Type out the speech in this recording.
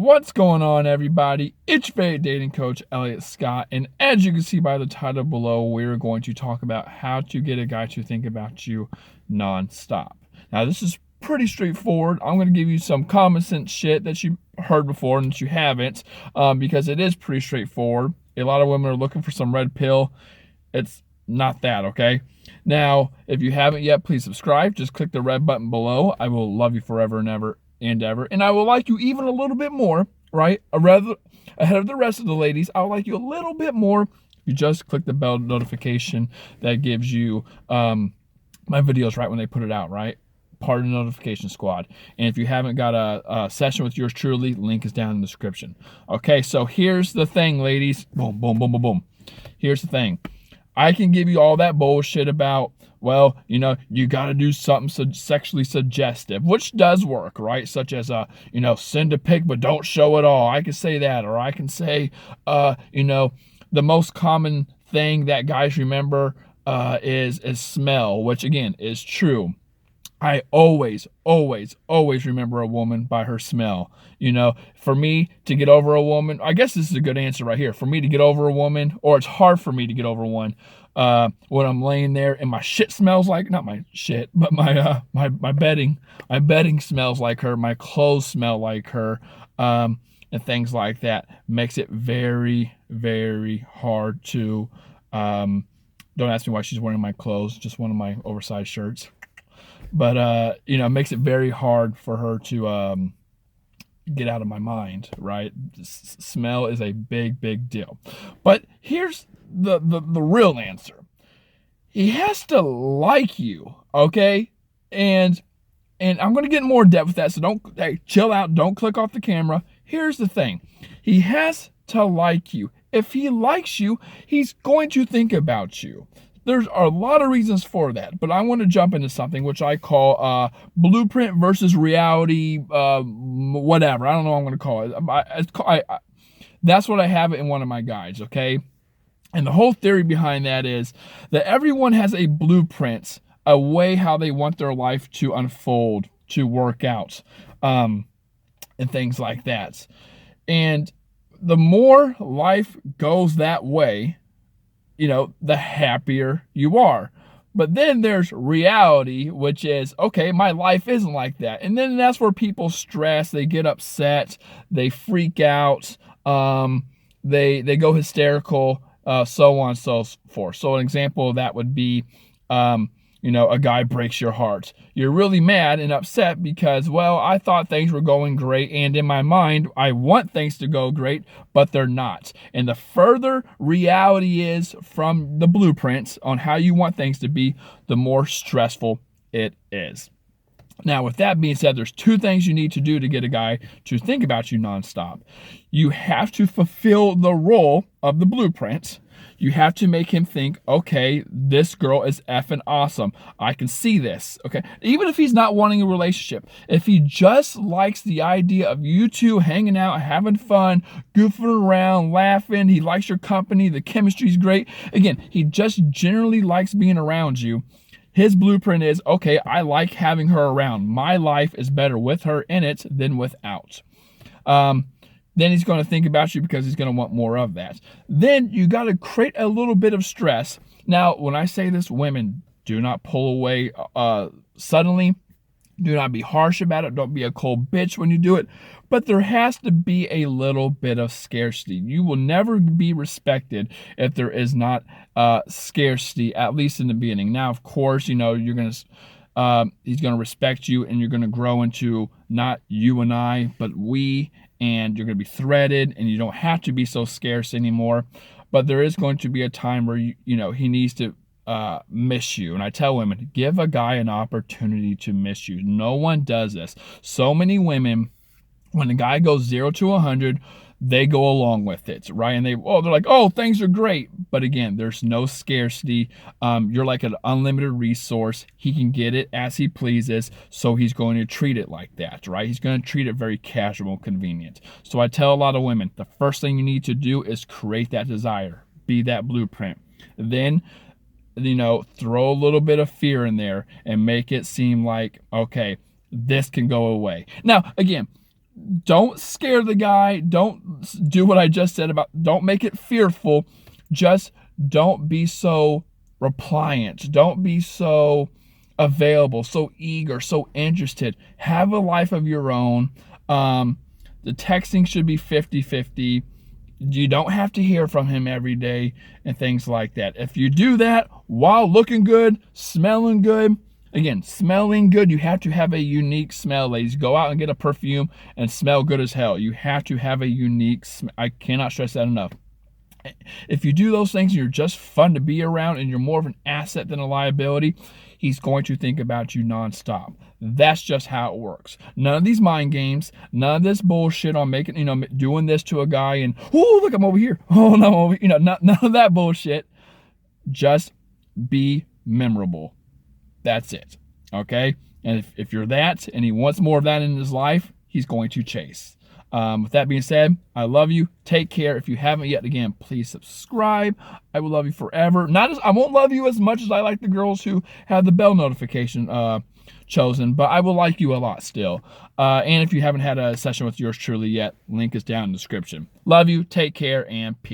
What's going on, everybody? It's your favorite dating coach, Elliot Scott, and as you can see by the title below, we're going to talk about how to get a guy to think about you nonstop. Now, this is pretty straightforward. I'm going to give you some common sense shit that you heard before and that you haven't, because it is pretty straightforward. A lot of women are looking for some red pill. It's not that, okay? Now, if you haven't yet, please subscribe. Just click the red button below. I will love you forever and ever. And I will like you even a little bit more, right? Ahead of the rest of the ladies, I will like you a little bit more. You just click the bell notification that gives you my videos right when they put it out, right? Part of the notification squad. And if you haven't got a session with yours truly, link is down in the description. Okay, so here's the thing, ladies. Boom, boom, boom, boom, boom. Here's the thing. I can give you all that bullshit about, well, you got to do something sexually suggestive, which does work, right? Such as, send a pic, but don't show it all. I can say that. Or I can say, the most common thing that guys remember is smell, which again is true. I always remember a woman by her smell. For me to get over a woman, I guess this is a good answer right here. For me to get over a woman, or it's hard for me to get over one, when I'm laying there and my shit smells like, not my shit, but my bedding. My bedding smells like her. My clothes smell like her, and things like that. Makes it very, very hard to, don't ask me why she's wearing my clothes, just one of my oversized shirts. But, it makes it very hard for her to get out of my mind, right? Smell is a big, big deal. But here's the real answer. He has to like you, okay? And I'm going to get more depth with that, so chill out. Don't click off the camera. Here's the thing. He has to like you. If he likes you, he's going to think about you. There's a lot of reasons for that, but I want to jump into something which I call blueprint versus reality, whatever. I don't know what I'm going to call it. That's what I have in one of my guides, okay? And the whole theory behind that is that everyone has a blueprint, a way how they want their life to unfold, to work out, and things like that. And the more life goes that way, the happier you are. But then there's reality, which is, okay, my life isn't like that. And then that's where people stress, they get upset, they freak out, they go hysterical, so on and so forth. So an example of that would be, a guy breaks your heart. You're really mad and upset because, well, I thought things were going great, and in my mind, I want things to go great, but they're not. And the further reality is from the blueprints on how you want things to be, the more stressful it is. Now, with that being said, there's two things you need to do to get a guy to think about you nonstop. You have to fulfill the role of the blueprint. You have to make him think, okay, this girl is effing awesome. I can see this, okay? Even if he's not wanting a relationship, if he just likes the idea of you two hanging out, having fun, goofing around, laughing, he likes your company, the chemistry's great. Again, he just generally likes being around you. His blueprint is, okay, I like having her around. My life is better with her in it than without. Then he's going to think about you because he's going to want more of that. Then you got to create a little bit of stress. Now, when I say this, women, do not pull away suddenly. Do not be harsh about it. Don't be a cold bitch when you do it. But there has to be a little bit of scarcity. You will never be respected if there is not scarcity, at least in the beginning. Now, of course, you're going to, he's going to respect you, and you're going to grow into not you and I, but we, and you're going to be threaded, and you don't have to be so scarce anymore. But there is going to be a time where, he needs to miss you. And I tell women, give a guy an opportunity to miss you. No one does this. So many women, when a guy goes 0 to 100, they go along with it, right? And they're like, oh, things are great. But again, there's no scarcity. You're like an unlimited resource. He can get it as he pleases. So he's going to treat it like that, right? He's going to treat it very casual and convenient. So I tell a lot of women, the first thing you need to do is create that desire. Be that blueprint. Then, throw a little bit of fear in there and make it seem like, okay, this can go away. Now, again, don't scare the guy. Don't do what I just said about, don't make it fearful. Just don't be so repliant. Don't be so available, so eager, so interested. Have a life of your own. The texting should be 50-50. You don't have to hear from him every day and things like that. If you do that while looking good, smelling good, again, smelling good, you have to have a unique smell, ladies. Go out and get a perfume and smell good as hell. You have to have a unique I cannot stress that enough. If you do those things, you're just fun to be around and you're more of an asset than a liability, he's going to think about you nonstop. That's just how it works. None of these mind games, none of this bullshit on making, doing this to a guy and, oh, look, I'm over here. Oh, no, I'm over here. None of that bullshit. Just be memorable. That's it. Okay? And if you're that and he wants more of that in his life, he's going to chase. With that being said, I love you. Take care. If you haven't yet, again, please subscribe. I will love you forever. I won't love you as much as I like the girls who have the bell notification chosen, but I will like you a lot still. And if you haven't had a session with yours truly yet, link is down in the description. Love you. Take care and peace.